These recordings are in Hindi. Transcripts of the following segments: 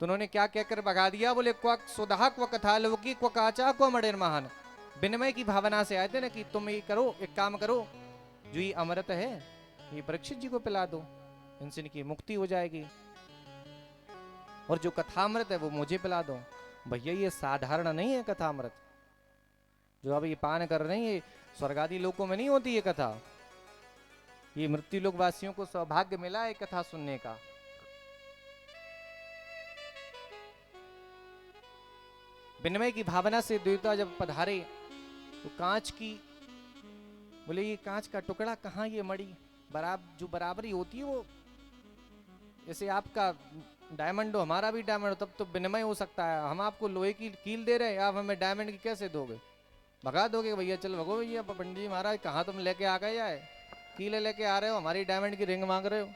तो उन्होंने क्या कहकर भगा दिया, बोले क्व सुधा क्व कथा लौकी क्व काचा क्व मणिर महान। विनिमय की भावना से आए थे ना कि तुम ये करो, एक काम करो, जो ये अमृत है ये परीक्षित जी को पिला दो, इनसे इनकी मुक्ति हो जाएगी, और जो कथामृत है वो मुझे पिला दो। भैया ये साधारण नहीं है कथामृत, जो अब ये पान कर रहे हैं ये स्वर्ग आदि लोकों में नहीं होती ये कथा, ये मृत्यु लोक वासियों को सौभाग्य मिला है कथा सुनने का। विनिमय की भावना से देवता जब पधारे तो कांच की, बोले ये कांच का टुकड़ा कहाँ, ये मड़ी जो बराबरी होती है वो, जैसे आपका डायमंड हो हमारा भी डायमंड हो, तब तो विनिमय हो सकता है। हम आपको लोहे की कील दे रहे हैं, आप हमें डायमंड की कैसे दोगे, भगा दोगे भैया, चल भगो भैया। पंडित जी महाराज कहाँ तुम लेके आ गए आए, कीले लेके आ रहे हो, हमारी डायमंड की रिंग मांग रहे हो।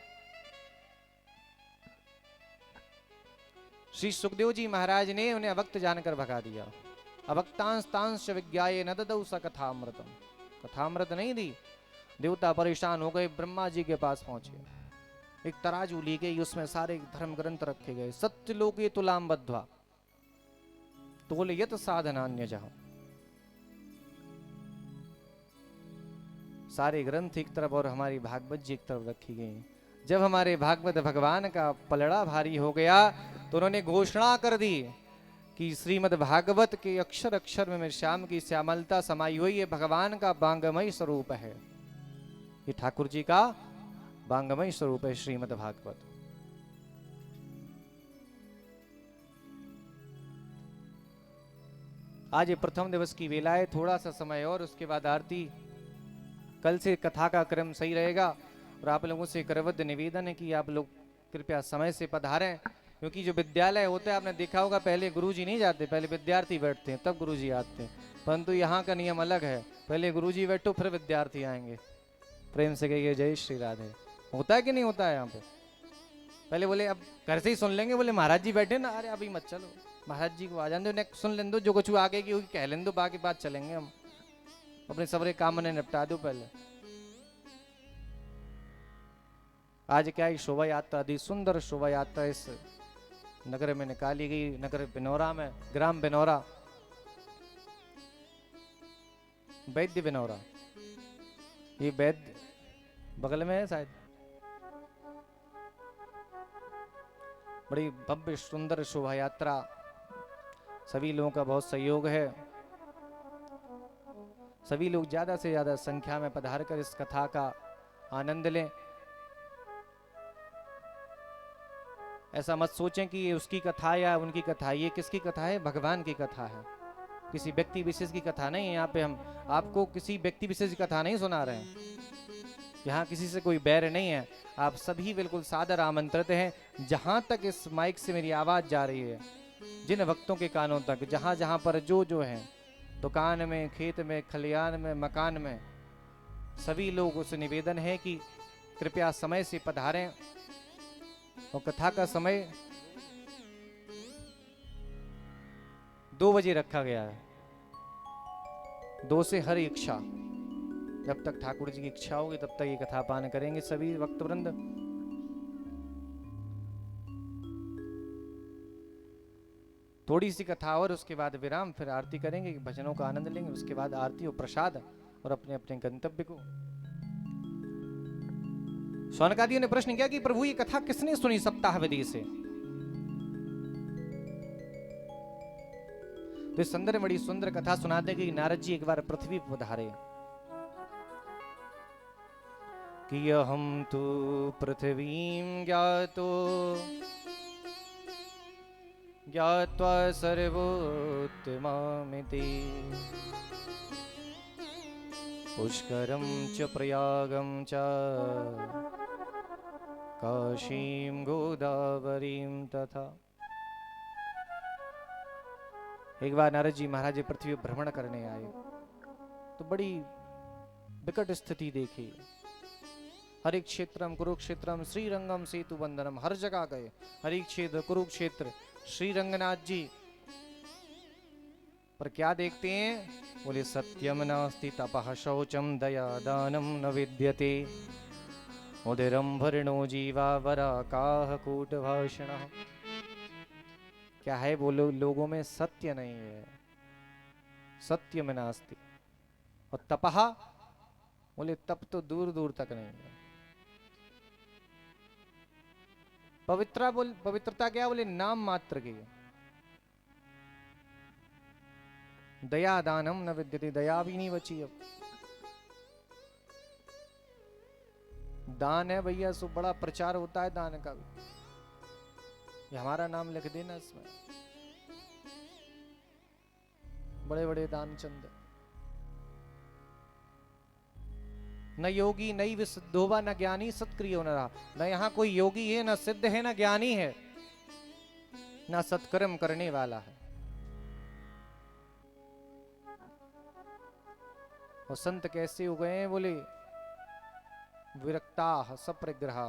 श्री सुखदेव जी महाराज ने उन्हें अभक्त जानकर भगा दिया। अभक्तांश विज्ञाये न ददौ स कथामृतम, कथामृत नहीं दी। देवता परेशान हो गए, ब्रह्मा जी के पास पहुंचे, एक तराजू ली गई, उसमें सारे धर्म ग्रंथ रखे गए। सत्य लोके तुलाम बद्ध्वा तोलयत साधनान्य जहां, सारे ग्रंथ एक तरफ और हमारी भागवत जी एक तरफ रखी गई। जब हमारे भागवत भगवान का पलड़ा भारी हो गया तो उन्होंने घोषणा कर दी कि श्रीमद् भागवत के अक्षर अक्षर में श्याम की श्यामलता समाई हुई है, भगवान का बांगमय स्वरूप है, ये ठाकुर जी का बांगमय स्वरूप है श्रीमद् भागवत। आज ये प्रथम दिवस की वेला है, थोड़ा सा समय और उसके बाद आरती। कल से कथा का क्रम सही रहेगा और आप लोगों से करवद्ध निवेदन है कि आप लोग कृपया समय से पधारें, क्योंकि जो विद्यालय होता है आपने देखा होगा पहले गुरुजी नहीं जाते, पहले विद्यार्थी बैठते हैं तब गुरुजी आते हैं, परंतु यहाँ का नियम अलग है, पहले गुरुजी बैठो फिर विद्यार्थी आएंगे। प्रेम से कहिए जय श्री राधे। होता है कि नहीं होता है यहाँ पे? पहले बोले अब घर से ही सुन लेंगे, बोले महाराज जी बैठे ना, अरे अभी मत चलो, महाराज जी को आ जाने दो, नेक्स्ट सुन लें दो, जो कुछ आगे की कह लें दो, बाकी बात चलेंगे हम, अपने सबरे काम ने निपटा दो पहले। आज क्या ही शोभा यात्रा, अति सुंदर शोभा यात्रा इस नगर में निकाली गई, नगर बिनौरा में, ग्राम बिनौरा, वैद्य बिनौरा, ये वैद्य बगल में है शायद। बड़ी भव्य सुंदर शोभा यात्रा, सभी लोगों का बहुत सहयोग है, सभी लोग ज्यादा से ज्यादा संख्या में पधार कर इस कथा का आनंद लें। ऐसा मत सोचें कि ये उसकी कथा या उनकी कथा, ये किसकी कथा है? भगवान की कथा है, किसी व्यक्ति विशेष की कथा नहीं है। यहाँ पे हम आपको किसी व्यक्ति विशेष की कथा नहीं सुना रहे हैं, यहाँ किसी से कोई बैर नहीं है, आप सभी बिल्कुल सादर आमंत्रित हैं। जहां तक इस माइक से मेरी आवाज जा रही है, जिन भक्तों के कानों तक, जहां जहां पर जो है, दुकान में, खेत में, खलियान में, मकान में, सभी लोगों से निवेदन है कि कृपया समय से पधारें। और कथा का समय 2 बजे रखा गया है, 2 से हर इच्छा, जब तक ठाकुर जी की इच्छा होगी तब तक ये कथा पान करेंगे सभी भक्त वृंद। थोड़ी सी कथा और उसके बाद विराम, फिर आरती करेंगे, भजनों का आनंद लेंगे, उसके बाद आरती और प्रसाद और अपने अपने गंतव्य को। शौनकादियों ने प्रश्न किया कि प्रभु ये कथा किसने सुनी सप्ताह विधि से? तो इस संदर्भ में बड़ी सुंदर कथा सुनाते कि नारद जी एक बार पृथ्वी पर पधारे कि हम तो पृथ्वीं ज्ञात्वा सर्वोत्तमामिति पुष्करं च प्रयागं च काशीं गोदावरीं तथा। एक बार नारद जी महाराज पृथ्वी भ्रमण करने आए तो बड़ी विकट स्थिति देखी। हरि क्षेत्रम कुरुक्षेत्रम श्रीरंगम सेतु बंधनम, हर जगह गए, हरि क्षेत्र कुरुक्षेत्र श्रीरंगनाथ जी, पर क्या देखते हैं? बोले सत्यम नास्ति तपः शौचम दया दानम न विद्यते उदरम भरणो जीवा वराकाह कूटभाषणः। क्या है वो लोगों में सत्य नहीं है, सत्य में नास्ति। और तपहा, बोले तप तो दूर दूर तक नहीं है। पवित्रता क्या, बोले नाम मात्र की। दया दानम न विद्यते, दया भी नहीं बची अब। दान है भैया, सो बड़ा प्रचार होता है दान का भी, ये हमारा नाम लिख देना इसमें, बड़े बड़े दान चंद। न योगी नई विशुद्धोबा, न ज्ञानी सत्क्रियो न रहा। न यहाँ कोई योगी है, न सिद्ध है, न ज्ञानी है, न सत्कर्म करने वाला है। और संत कैसे हो गए हैं, बोले विरक्ता सपरिग्रह,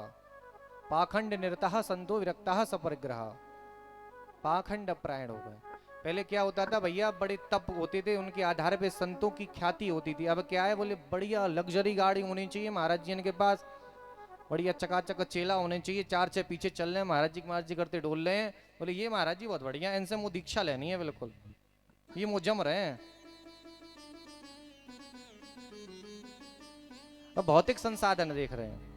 पाखंड निरता संतो विरक्ता सपरिग्रह, पाखंड प्रायण हो गए। पहले क्या होता था भैया, बड़े तप होते थे, उनके आधार पे संतों की ख्याति होती थी। अब क्या है, बोले बढ़िया लग्जरी गाड़ी होनी चाहिए महाराज जी के पास, बढ़िया चकाचक चेला होने चाहिए, चार से पीछे चल रहे हैं महाराज जी करते डोल रहे हैं। बोले ये महाराज जी बहुत बढ़िया, इनसे मुझे दीक्षा लेनी है, बिल्कुल ये मुझ जम रहे हैं। अब भौतिक संसाधन देख रहे हैं।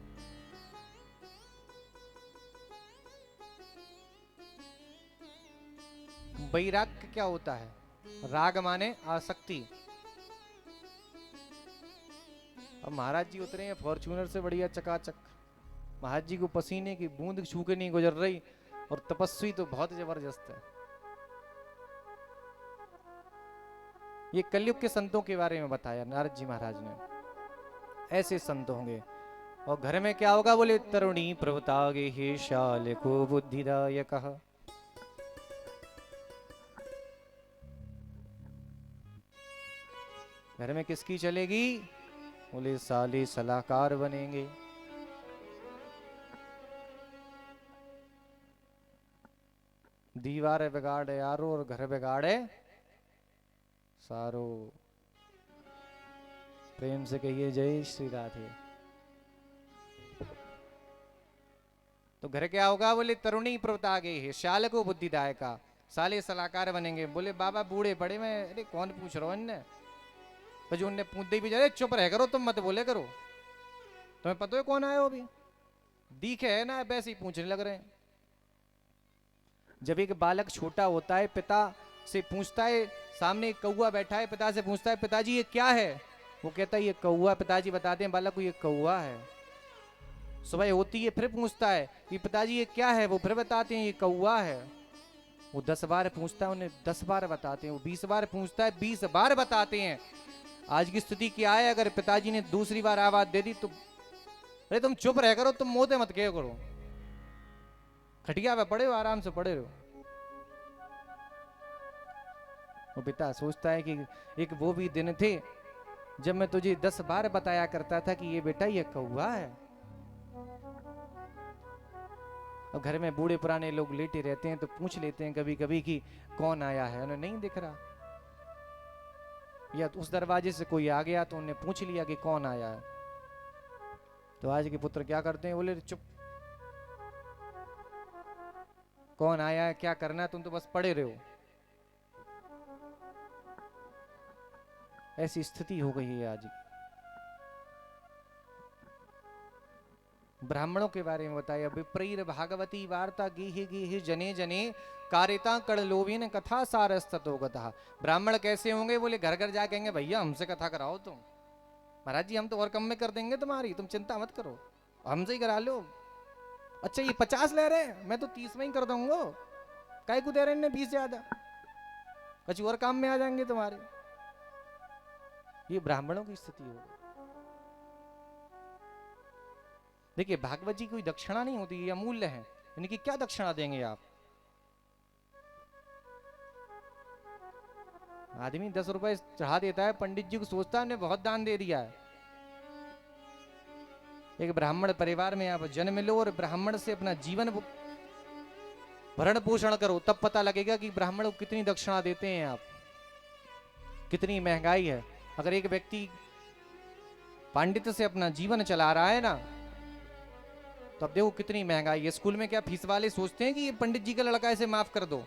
वैराग्य क्या होता है, राग माने आसक्ति। अब महाराज जी उतरे हैं फॉर्च्यूनर से बढ़िया चकाचक, महाराज जी को पसीने की बूंद छू के नहीं गुजर रही, और तपस्वी तो बहुत जबरदस्त है। ये कलयुग के संतों के बारे में बताया नारद जी महाराज ने, ऐसे संत होंगे। और घर में क्या होगा, बोले तरुणी प्रवतागे हे शाल को बुद्धिदायक। घर में किसकी चलेगी, बोले साले सलाहकार बनेंगे। दीवार बिगाड़े यारो और घर बिगाड़े सारो। प्रेम से कहिए जय श्री राधे। तो घर क्या होगा, बोले तरुणी प्रवता गई है, शाल को बुद्धिदायका, साले सलाहकार बनेंगे। बोले बाबा बूढ़े पड़े में, अरे कौन पूछ रहा इनने, तो जो उनने पूछ दी भी जाए, चुप रह करो तुम, मत बोले करो, तुम्हें पता है कौन आया हो, अभी दिखे है ना, वैसे ही पूछने लग रहे हैं। जब एक बालक छोटा होता है, पिता से पूछता है, सामने एक कौआ बैठा है, पिता से पूछता है पिताजी ये क्या है, वो कहता है ये कौआ। पिताजी बताते हैं बालक को ये कौआ है। सुबह होती है, फिर पूछता है कि पिताजी ये क्या है, वो फिर बताते हैं ये कौआ है। वो 10 बार पूछता है, उन्हें 10 बार बताते हैं। वो 20 बार पूछता है, 20 बार बताते हैं। आज की स्थिति क्या है, अगर पिताजी ने दूसरी बार आवाज दे दी तो, अरे तुम चुप रह करो, तुम मोते मत कह करो, खटिया पे पड़े हो, आराम से पड़े रहो। वो पिता सोचता है कि एक वो भी दिन थे जब मैं तुझे 10 बार बताया करता था कि ये बेटा ये कौआ है। और घर में बूढ़े पुराने लोग लेटे रहते हैं तो पूछ लेते हैं कभी कभी कि कौन आया है, उन्हें नहीं दिख रहा, या उस दरवाजे से कोई आ गया तो उन्हें पूछ लिया कि कौन आया है। तो आज के पुत्र क्या करते हैं, बोले चुप, कौन आया है क्या करना है, तुम तो बस पड़े रहो। ऐसी स्थिति हो गई है आज। ब्राह्मणों के बारे में बताया, विप्रीर भागवती वार्ता गेहि गेहि जने जने कारिता कड़लोभिन कथा सारस्ततो गतः। ब्राह्मण कैसे होंगे, बोले घर घर जा कहेंगे भैया हमसे कथा कराओ तुम, महाराज जी हम तो और कम में कर देंगे तुम्हारी, तुम चिंता मत करो, हमसे ही करा लो। अच्छा ये 50 ले रहे हैं, मैं तो 30 में ही कर दूंगा, काय को दे रहे हैं 20 ज्यादा, कुछ और काम में आ जाएंगे तुम्हारे। ये ब्राह्मणों की स्थिति होगी। देखिए भागवत जी कोई दक्षिणा नहीं होती, ये अमूल्य है, इनकी क्या दक्षिणा देंगे आप। आदमी 10 रुपए चढ़ा देता है, पंडित जी को सोचता है हमने बहुत दान दे दिया है। एक ब्राह्मण परिवार में आप जन्म लो और ब्राह्मण से अपना जीवन भरण पोषण करो, तब पता लगेगा कि ब्राह्मण को कितनी दक्षिणा देते हैं आप, कितनी महंगाई है। अगर एक व्यक्ति पांडित्य से अपना जीवन चला रहा है ना, तो अब देखो कितनी महंगाई है। स्कूल में क्या फीस वाले सोचते हैं कि ये पंडित जी का लड़का है, इसे माफ कर दो,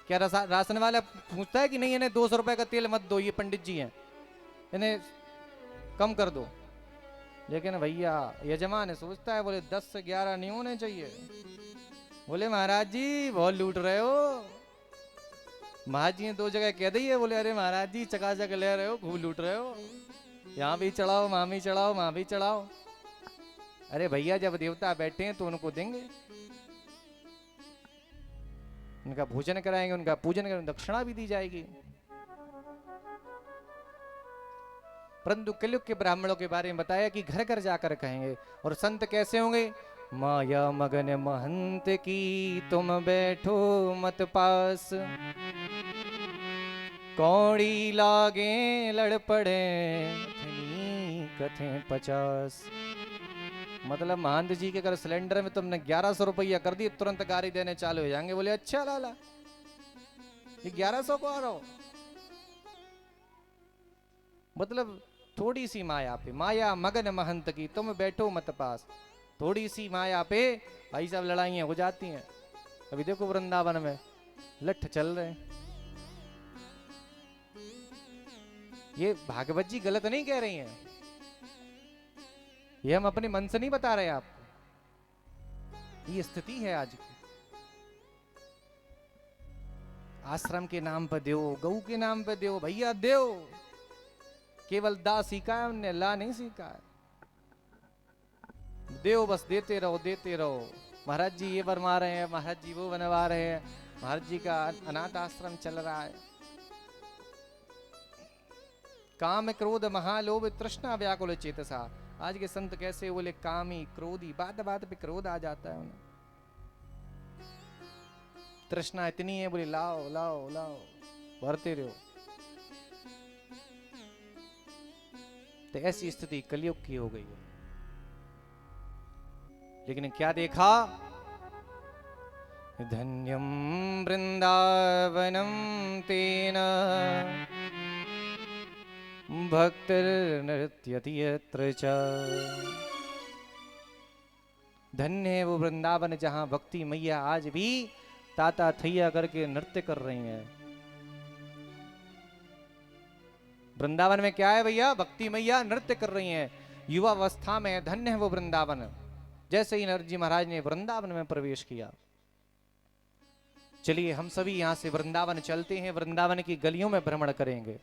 क्या राशन वाला पूछता है कि नहीं इन्हें 200 रुपए का तेल मत दो, ये पंडित जी हैं, इन्हें कम कर दो। लेकिन भैया यजमान सोचता है, बोले 10 से 11 नहीं होने चाहिए। बोले महाराज जी बहुत लूट रहे हो। महाराज जी ने 2 जगह कह दी है, बोले अरे महाराज जी चकाचक ले रहे हो, खूब लूट रहे हो, यहाँ भी चढ़ाओ, वहां भी चढ़ाओ, वहां भी चढ़ाओ। अरे भैया जब देवता बैठे हैं तो उनको देंगे, उनका भोजन कराएंगे, उनका पूजन करेंगे, दक्षिणा भी दी जाएगी। परंतु कलयुग के ब्राह्मणों के बारे में बताया कि घर घर जाकर कहेंगे। और संत कैसे होंगे? माया मगन महंत की तुम बैठो मत पास, कौड़ी लागे लड़ पड़े कथे 50। मतलब महंत जी के अगर सिलेंडर में तुमने 1100 रुपया कर दी, तुरंत गाड़ी देने चालू हो जाएंगे। बोले अच्छा लाला ये 1100 को आ रहा हो। मतलब थोड़ी सी माया पे, माया मगन महंत की तुम बैठो मत पास, थोड़ी सी माया पे भाई साहब लड़ाइयां हो जाती हैं। अभी देखो वृंदावन में लठ चल रहे हैं। ये भागवत जी गलत नहीं कह रही हैं, ये हम अपने मन से नहीं बता रहे आपको, ये स्थिति है आज की। आश्रम के नाम पर दो, गऊ के नाम पर दो, भैया दो, केवल दा सीखा है उनने, ला नहीं सीखा है। देव बस देते रहो, देते रहो। महाराज जी ये बनवा रहे हैं, महाराज जी वो बनवा रहे हैं, महाराज जी का अनाथ आश्रम चल रहा है। काम क्रोध महालोभ तृष्णा व्याकुल चेतसा। आज के संत कैसे बोले कामी क्रोधी, बात बात पे क्रोध आ जाता है उन्हें। तृष्णा इतनी है, बोले लाओ लाओ लाओ, भरते रहो। तो ऐसी स्थिति कलयुग की हो गई है। लेकिन क्या देखा? धन्यम वृंदावनम तेन भक्तिर्नृत्यति यत्र च। धन्य है वो वृंदावन जहां भक्ति मैया आज भी ताता थैया करके नृत्य कर रही हैं। वृंदावन में क्या है भैया? भक्ति मैया नृत्य कर रही हैं युवा अवस्था में। धन्य है वो वृंदावन। जैसे ही नरजी महाराज ने वृंदावन में प्रवेश किया, चलिए हम सभी यहां से वृंदावन चलते हैं, वृंदावन की गलियों में भ्रमण करेंगे।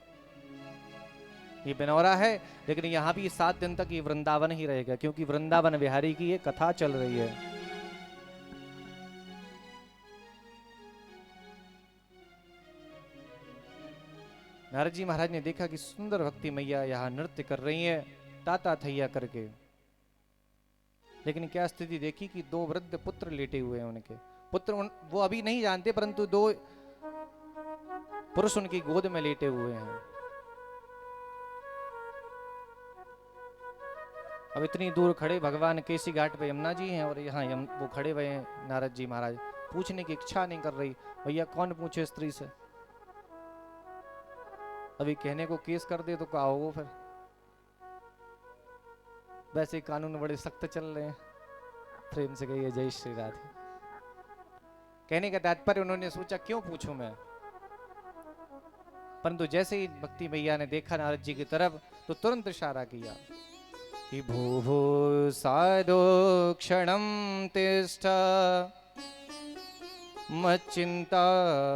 ये बिनौरा है, लेकिन यहां भी 7 दिन तक ये वृंदावन ही रहेगा, क्योंकि वृंदावन बिहारी की ये कथा चल रही है। नारद जी महाराज ने देखा कि सुंदर भक्ति मैया यहां नृत्य कर रही है ताता थैया करके। लेकिन क्या स्थिति देखी कि 2 वृद्ध पुत्र लेटे हुए हैं। उनके पुत्र वो अभी नहीं जानते, परंतु 2 पुरुष उनकी गोद में लेटे हुए हैं। अब इतनी दूर खड़े भगवान केसी घाट पे यमुना जी हैं और यहाँ वो खड़े हुए हैं। नारद जी महाराज पूछने की इच्छा नहीं कर रही, भैया कौन पूछे स्त्री से। अभी कहने को केस कर दे तो क्या होगा फिर। वैसे कानून बड़े सख्त चल रहे हैं। प्रेम से कहिए जय श्री राधे। कहने का तात्पर्य उन्होंने सोचा क्यों पूछूं मैं, परंतु जैसे ही भक्ति मैया ने देखा नारद जी की तरफ तो तुरंत इशारा किया कि भूभू साधो क्षणम तिष्ठ मच्चिंतामपि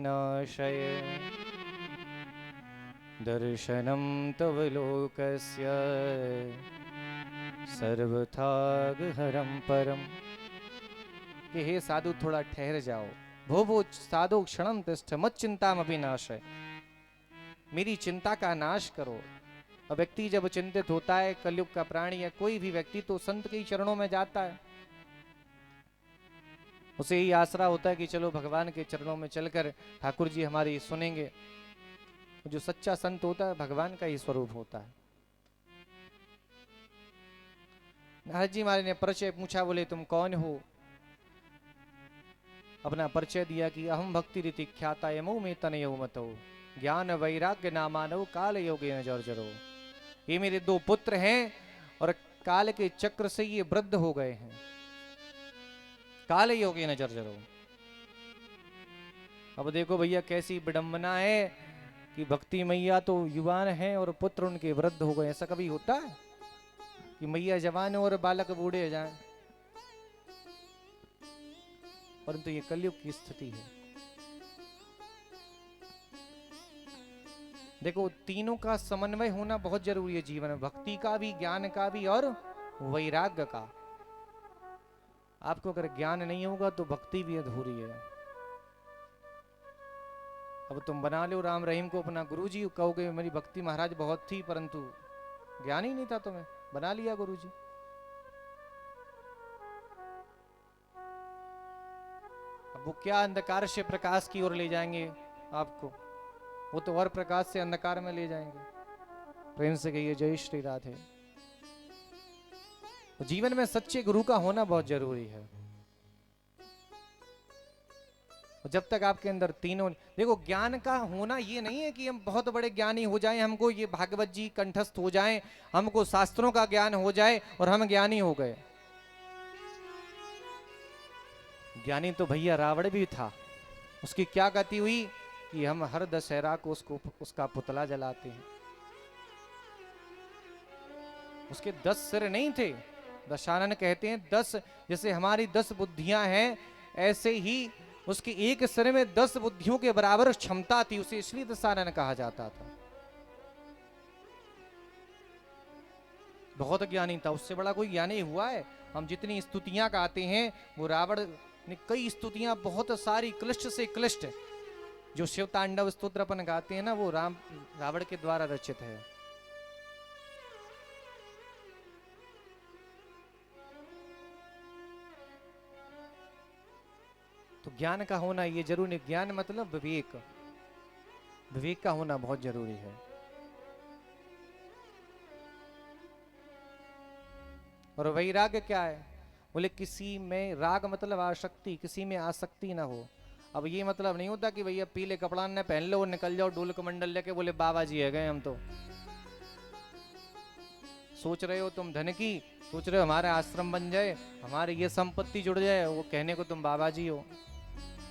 नाशय दर्शनम तव लोकस्य सर्वथागहरम परम। कि हे साधु थोड़ा ठहर जाओ। भो साधु क्षणम तिष्ठ मच्चिंतामपि नाशय, मेरी चिंता का नाश करो। अब व्यक्ति जब चिंतित होता है, कलयुग का प्राणी या कोई भी व्यक्ति, तो संत के चरणों में जाता है। उसे यही आसरा होता है कि चलो भगवान के चरणों में चलकर ठाकुर जी हमारी सुनेंगे। जो सच्चा संत होता है भगवान का ही स्वरूप होता है। नारद जी महाराज ने परिचय पूछा, बोले तुम कौन हो? अपना परिचय दिया कि अहम भक्ति रीति ख्याता यमो में तनयो मतो ज्ञान वैराग्य नामानो काल योगे न जर्जरो। ये मेरे 2 पुत्र हैं और काल के चक्र से ये वृद्ध हो गए हैं। काल योगे न जर्जरो। अब देखो भैया कैसी विडंबना है कि भक्ति मैया तो युवान हैं और पुत्र उनके वृद्ध हो गए। ऐसा कभी होता है कि मैया जवान और बालक बूढ़े जाएं? परंतु ये कलयुग की स्थिति है। देखो तीनों का समन्वय होना बहुत जरूरी है जीवन में, भक्ति का भी, ज्ञान का भी और वैराग्य का। आपको अगर ज्ञान नहीं होगा तो भक्ति भी अधूरी है। अब तुम बना लो राम रहीम को अपना गुरुजी, कहोगे मेरी भक्ति महाराज बहुत थी परंतु ज्ञान ही नहीं था, तुम्हें बना लिया गुरुजी। अब वो क्या अंधकार से प्रकाश की ओर ले जाएंगे आपको, वो तो और प्रकाश से अंधकार में ले जाएंगे। प्रेम से कहिए जय श्री राधे। तो जीवन में सच्चे गुरु का होना बहुत जरूरी है। जब तक आपके अंदर तीनों, देखो ज्ञान का होना ये नहीं है कि हम बहुत बड़े ज्ञानी हो जाएं, हमको ये भागवत जी कंठस्थ हो जाएं, हमको शास्त्रों का ज्ञान हो जाए और हम ज्ञानी हो गए। ज्ञानी तो भैया रावण भी था, उसकी क्या गति हुई कि हम हर दशहरा को उसका पुतला जलाते हैं। उसके 10 सिर नहीं थे, दशानन कहते हैं 10, जैसे हमारी 10 बुद्धियां हैं ऐसे ही उसके एक सिर में 10 बुद्धियों के बराबर क्षमता थी, उसे इसलिए दशानन कहा जाता था। बहुत ज्ञानी था, उससे बड़ा कोई ज्ञानी हुआ है? हम जितनी स्तुतियां गाते हैं वो रावण ने कई स्तुतियां, बहुत सारी क्लिष्ट से क्लिष्ट, जो शिव तांडव स्तोत्र अपन गाते हैं ना, वो रावण के द्वारा रचित है। तो ज्ञान का होना ये जरूरी नहीं, ज्ञान मतलब विवेक, विवेक का होना बहुत जरूरी है। और वैराग्य क्या है? बोले किसी में राग मतलब आसक्ति, किसी में आसक्ति ना हो। अब ये मतलब नहीं होता कि भैया पीले कपड़ा न पहन लो और निकल जाओ डोल कमंडल लेके, बोले बाबा जी है गए हम तो। सोच रहे हो तुम धन की, सोच रहे हो हमारा आश्रम बन जाए, हमारे ये संपत्ति जुड़ जाए, वो कहने को तुम बाबा जी हो।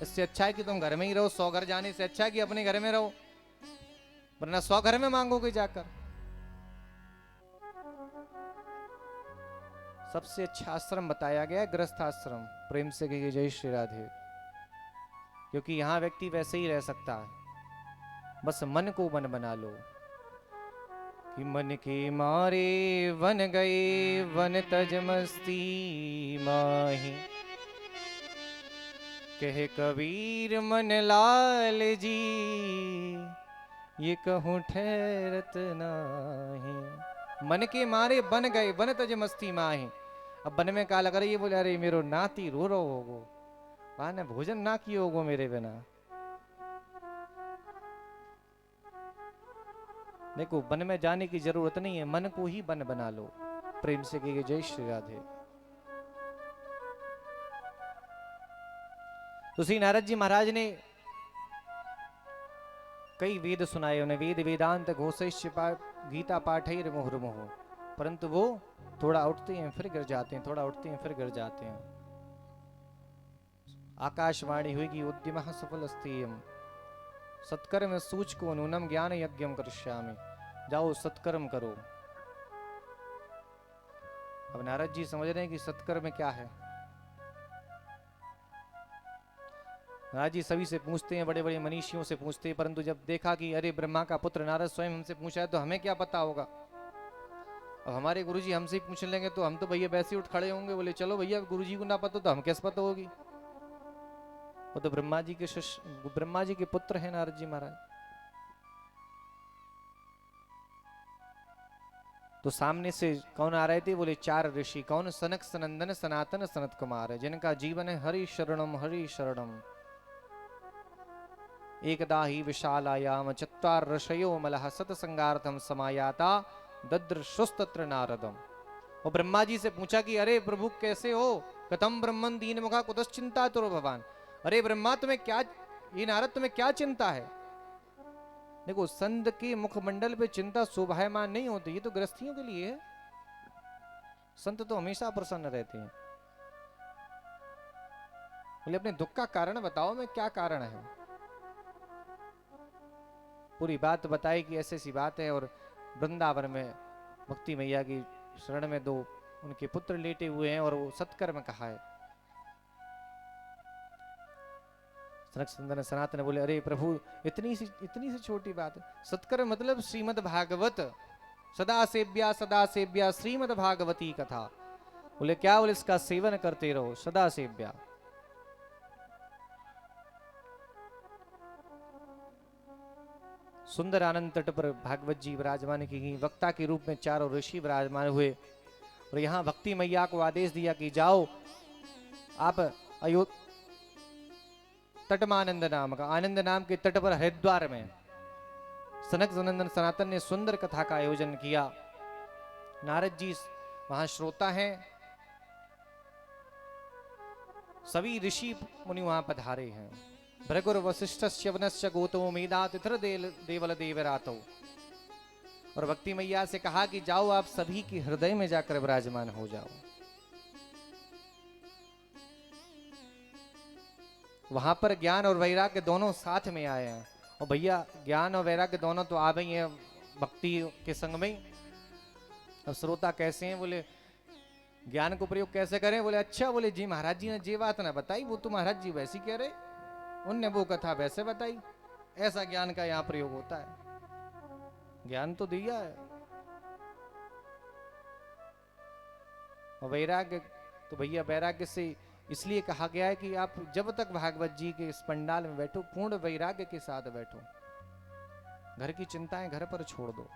इससे अच्छा है कि तुम घर में ही रहो, 100 घर जाने से अच्छा है कि अपने घर में रहो, वरना 100 घर में मांगोगे जाकर। सबसे अच्छा आश्रम बताया गया गृहस्थ आश्रम। प्रेम से कहिए जय श्री राधे। क्योंकि यहां व्यक्ति वैसे ही रह सकता है, बस मन को मन बना लो कि मन के मारे वन गए वन तज मस्ती माही, कहे कबीर मन लाल जी ये कहूं ठहरत नाही। मन के मारे बन गए वन तज मस्ती माही। अब बन में का लग रही है, बोले अरे मेरो नाती रो रो होगो, ने भोजन ना कियो होगो मेरे बिना। देखो वन में जाने की जरूरत नहीं है, मन को ही वन बना लो। प्रेम से कहिए जय श्री राधे। तो श्री नारद जी महाराज ने कई वेद सुनाए, उन्हें वेद वेदांत घोषैश्य गीता पाठैर मुहुर्मुहुः, परंतु वो थोड़ा उठते हैं फिर गिर जाते हैं, थोड़ा उठते हैं फिर गिर जाते हैं। आकाशवाणी हुई उद्यमः सफल स्थेयम् सत्कर्म सूचको नूनम ज्ञान यज्ञम करिष्यामि। जाओ सत्कर्म करो। अब नारद जी समझ रहे हैं कि सत्कर्म क्या है। नारद जी सभी से पूछते हैं, बड़े बड़े मनीषियों से पूछते हैं, परंतु जब देखा कि अरे ब्रह्मा का पुत्र नारद स्वयं हमसे पूछा है तो हमें क्या पता होगा। अब हमारे गुरुजी हमसे ही पूछ लेंगे तो हम तो भैया वैसे ही उठ खड़े होंगे, बोले चलो भैया गुरुजी को ना पता तो हम कैसे पता होगी। वो तो ब्रह्मा जी के शिष्य, ब्रह्मा जी के पुत्र हैं नारद जी महाराज। तो सामने से कौन आ रहे थे? बोले 4 ऋषि। कौन? सनक सनंदन सनातन सनत कुमार, जिनका जीवन है हरि शरणम हरि शरणम। एकदा ही विशालायाम चत्वार ऋषयो मलः सतसंगार्थम समायाता ददृशुस्तत्र नारदम। और ब्रह्मा जी से पूछा कि अरे प्रभु कैसे हो? कथम ब्रह्मन दीन मुखा कुतश्चिंता तुरो भगवान। अरे ब्रह्मा तुम्हें क्या, ये नारद तुम्हें क्या चिंता है? देखो संत के मुखमंडल पे चिंता शोभायमान नहीं होती, ये तो गृहस्थियों के लिए है। संत तो हमेशा प्रसन्न रहते हैं। बोले अपने दुख का कारण बताओ, मैं क्या कारण है? पूरी बात बताई कि ऐसी ऐसी बात है। और वृंदावन में भक्ति मैया की शरण में 2 उनके पुत्र लेटे हुए हैं और वो सत्कर्म कहा है। सनक सुंदर सनातन बोले, अरे प्रभु इतनी सी छोटी बात है। सत्कर्म मतलब श्रीमद् भागवत, सदा सेव्या श्रीमद् भागवती कथा। बोले क्या? बोले इसका सेवन करते रहो, सदा सेव्या। सुंदर आनंद तट पर भागवत जी विराजमान की वक्ता के रूप में 4 ऋषि विराजमान हुए। और यहाँ भक्ति मैया को आदेश दिया कि जाओ आप तटमानंद नाम का, आनंद नाम के तट पर हरिद्वार में सनक सनंदन सनातन ने सुंदर कथा का आयोजन किया। नारद जी वहां श्रोता हैं, सभी ऋषि मुनि वहां पधारे हैं। भृगुर वशिष्ठ च्यवनश्च गोतो मेधा तिथर देवल देवरातो। और भक्ति मैया से कहा कि जाओ आप सभी के हृदय में जाकर विराजमान हो जाओ। वहां पर ज्ञान और वैराग्य दोनों साथ में आए हैं। और भैया ज्ञान और वैराग्य दोनों तो आ गई हैं भक्ति के संग में। अब श्रोता कैसे हैं? बोले ज्ञान को प्रयोग कैसे करें? बोले अच्छा, बोले जी महाराज जी ने ये बात ना बताई, वो तो महाराज जी वैसी कह रहे, उनने वो कथा वैसे बताई। ऐसा ज्ञान का यहाँ प्रयोग होता है। ज्ञान तो दिया है। और वैराग्य तो भैया वैराग्य से इसलिए कहा गया है कि आप जब तक भागवत जी के इस पंडाल में बैठो पूर्ण वैराग्य के साथ बैठो। घर की चिंताएं घर पर छोड़ दो।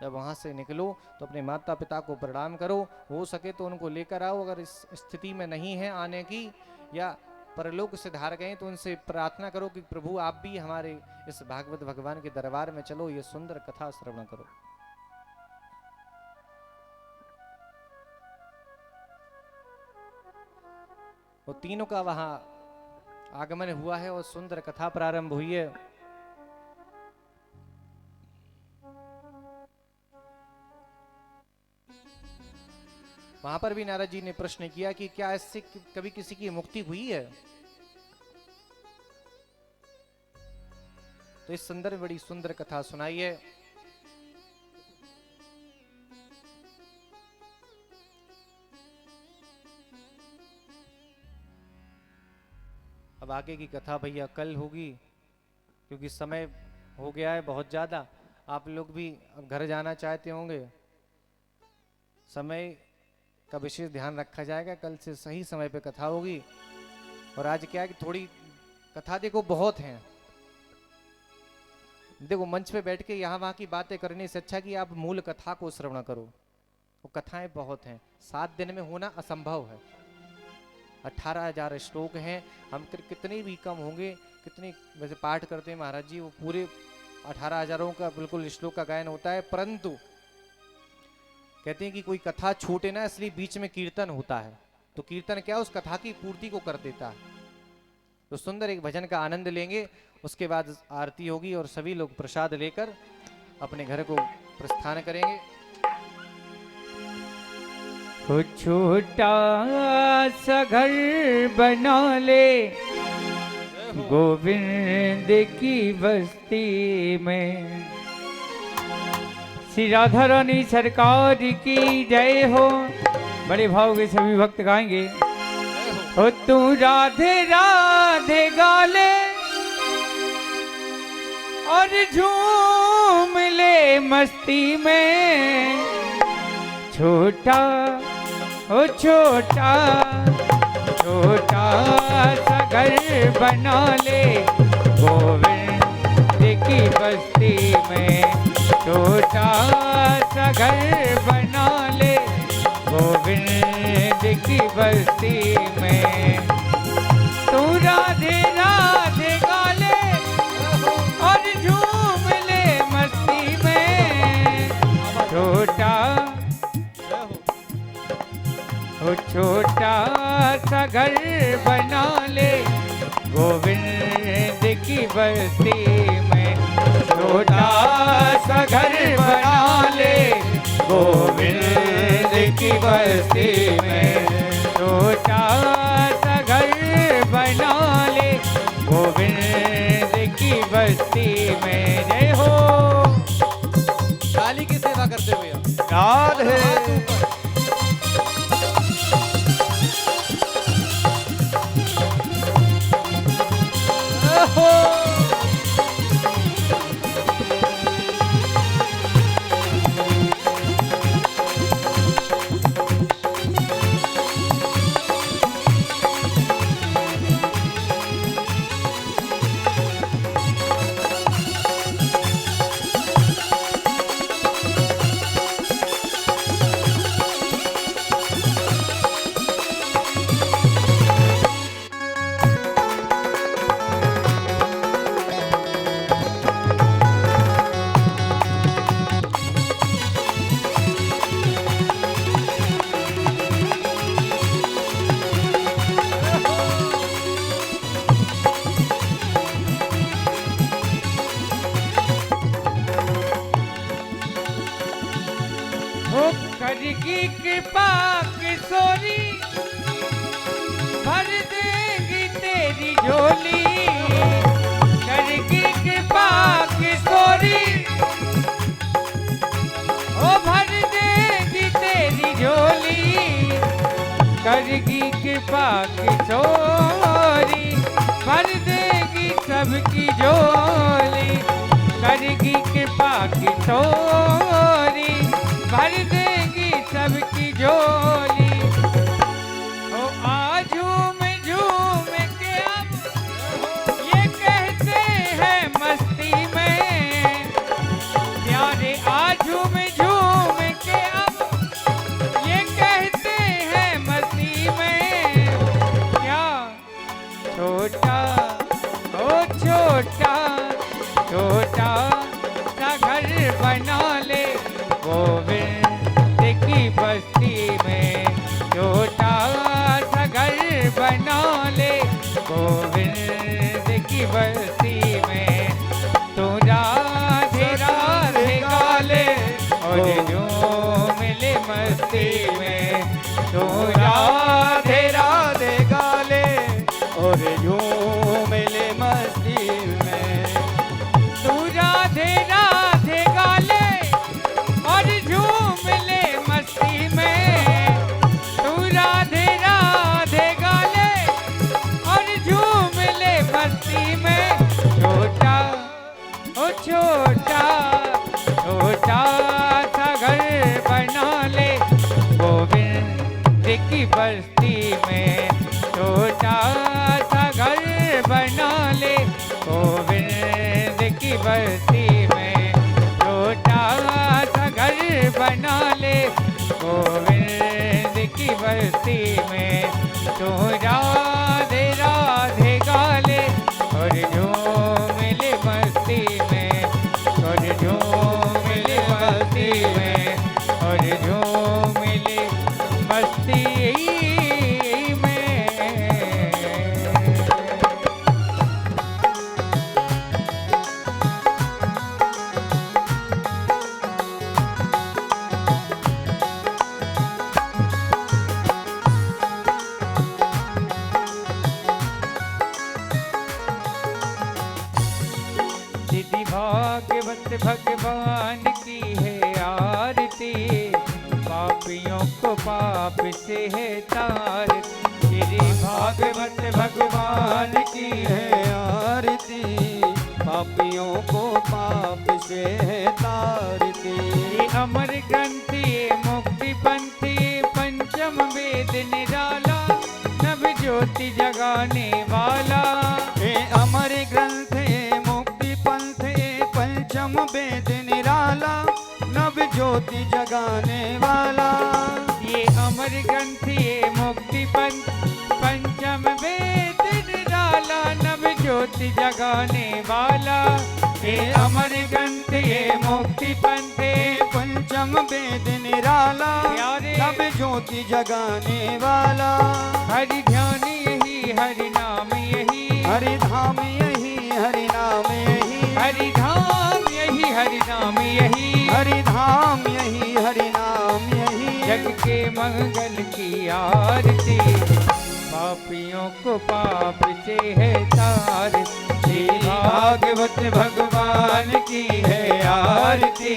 जब वहां से निकलो तो अपने माता पिता को प्रणाम करो, हो सके तो उनको लेकर आओ। अगर इस स्थिति में नहीं है आने की या परलोक से धार गए तो उनसे प्रार्थना करो कि प्रभु आप भी हमारे इस भागवत भगवान के दरबार में चलो, ये सुंदर कथा श्रवण करो। वो तीनों का वहां आगमन हुआ है और सुंदर कथा प्रारंभ हुई है। वहां पर भी नारद जी ने प्रश्न किया कि क्या इससे कभी किसी की मुक्ति हुई है? तो इस संदर्भ में बड़ी सुंदर कथा सुनाई है। अब आगे की कथा भैया कल होगी, क्योंकि समय हो गया है बहुत ज्यादा। आप लोग भी अब घर जाना चाहते होंगे, समय का विशेष ध्यान रखा जाएगा। कल से सही समय पे कथा होगी। और आज क्या है कि थोड़ी कथा देखो बहुत हैं। देखो मंच पे बैठ के यहाँ वहाँ की बातें करने से अच्छा कि आप मूल कथा को श्रवण करो। वो कथाएं बहुत हैं, 7 दिन में होना असंभव है। 18,000 श्लोक हैं। हम कितने भी कम होंगे, कितने वैसे पाठ करते हैं महाराज जी, वो पूरे 18,000 का बिल्कुल श्लोक का गायन होता है। परंतु कहते हैं कि कोई कथा छूटे ना, इसलिए बीच में कीर्तन होता है। तो कीर्तन क्या, उस कथा की पूर्ति को कर देता है। तो सुंदर एक भजन का आनंद लेंगे, उसके बाद आरती होगी और सभी लोग प्रसाद लेकर अपने घर को प्रस्थान करेंगे। वो छोटा सा घर बना ले गोविंद की बस्ती में। श्री राधा रानी सरकार की जय हो। बड़े भाव के सभी भक्त गाएंगे। हो तू राधे राधे गाले और झूम ले मस्ती में। छोटा ओ छोटा छोटा सा घर बना ले गोविंद की बस्ती में। छोटा सा घर बना ले गोविंद की बस्ती में। तू राधे राधे गाले और झूम ले मस्ती में। छोटा ओ छोटा सा घर बना ले गोविंद की बस्ती में। छोटा सा घर बना ले गोविंद की बस्ती में। छोटा सा घर बना ले गोविंद की बस्ती में। जय हो। राधे। हो करगी कृपा किशोरी भर देगी तेरी झोली। करगी कृपा किशोरी ओ भर देगी तेरी झोली। करगी कृपा किशोरी भर देगी सबकी झोली। करगी कृपा किशोरी भर देगी सबकी झोली। ओ आज झूम झूम के अब ये कहते हैं मस्ती में प्यारे। आज झूम झूम के अब ये कहते हैं मस्ती में क्या छोटा ओ छोटा छोटा सा घर बना ले गोविंद की बस्ती में। छोटा सा घर बना ले गोविंद की बस्ती में। तू राधे राधे गाले और झूम ले मस्ती में। तू राधे राधे गाले और झूम ले मस्ती में। तू राधे राधे गाले और झूम ले मस्ती में। तू राधे राधे गाले और झूम ले मस्ती में। छोटा ओ छोटा छोटा सा घर बना ले गोविंद की बस्ती में। छोटा सा घर बना ले गोविंद की बस्ती में। छोटा सा घर बना ले गोविंद की बस्ती में। तू राधे राधे गाले और झूम ले मस्ती में। और झूम ले मस्ती में। और झूम ले मस्ती में। दीदी भागवत भगवान की है आरती। पापियों को पाप से है तार। श्री भागवत भगवान की है आरती। पापियों को पाप से है तारती। ये अमर ग्रंथि मुक्ति पंथी पंचम वेद निराला नभ ज्योति जगाने वाला। हे अमर ग्रंथ मुक्ति पंथ पंचम वेद निराला नव ज्योति जगाने वाला। ये अमर ग्रंथि मुक्ति पंचम वेद निराला नव ज्योति जगाने वाला। हे अमर ग्रंथ मुक्ति पंथ पंचम वेद निराला प्यारे नव ज्योति जगाने वाला। हरि ध्यान यही हरि नाम यही। हरि धाम यही हरि नाम यही। हरि धाम यही हरि नाम यही। हरि धाम यही हरि नाम यही। जग के मंगल की आरती पापियों को पाप से है तार। श्री भागवत भगवान की है आरती।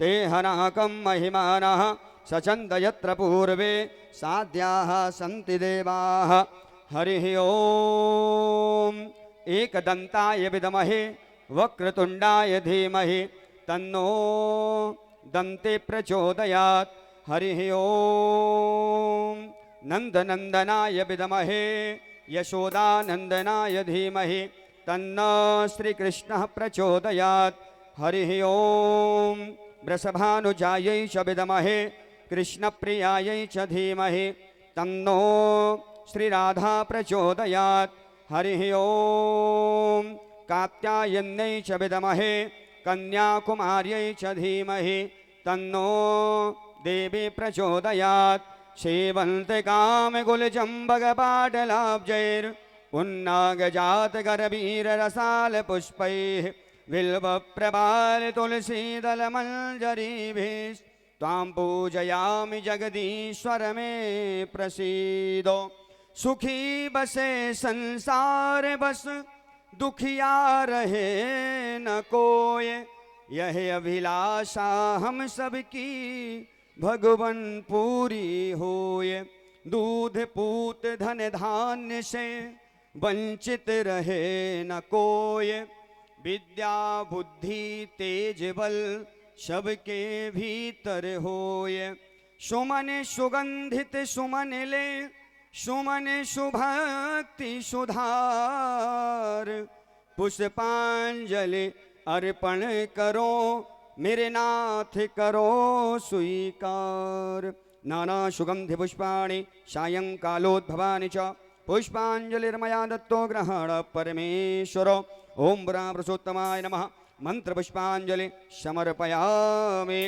ते हनाकं महिमानः सचन्द यत्र पूर्वे साध्याः सन्ति देवाः हरिः ओम् एकदन्ताय विद्महे वक्रतुण्डाय धीमहि तन्नो दन्ते प्रचोदयात् हरिः ओम् नन्दनन्दनाय विद्महे यशोदानन्दनाय धीमहि तन्नो श्रीकृष्णः प्रचोदयात् हरिः ओम् वृषभानुजायै च विद्महे कृष्णप्रियायै च धीमहि तन्नो श्रीराधा प्रचोदयात् हरिः ओम् कात्यायन्यै च विद्महे कन्याकुमार्यै च धीमहि तन्नो देवी प्रचोदयात् सेवन्तिकामगुलजम्बगपाटलाब्जैर्पुन्नागजातगरवीररसालपुष्पैः बिल्वप्रबालतुलसीदलमञ्जरीभिः त्वां पूजयामि जगदीश्वर मे प्रसीदो सुखी बसे संसार बस दुखिया रहे न कोय यह अभिलाषा हम सबकी भगवन पूरी होय दूध पूत धन धान्य से वंचित रहे न कोय विद्या बुद्धि तेज बल सबके भीतर होय सुमन सुगंधित सुमन ले सुमन सुभक्ति सुधार पुष्पांजलि अर्पण करो मेरे नाथ करो स्वीकार नाना सुगंधि पुष्पाणि सायंकालोद्भवानि च पुष्पांजलिर्मया दत्तो ग्रहण परमेश्वर ओम ब्रह्मपुरुषोत्तमाय नमः मंत्र पुष्पांजलि समर्पयामि।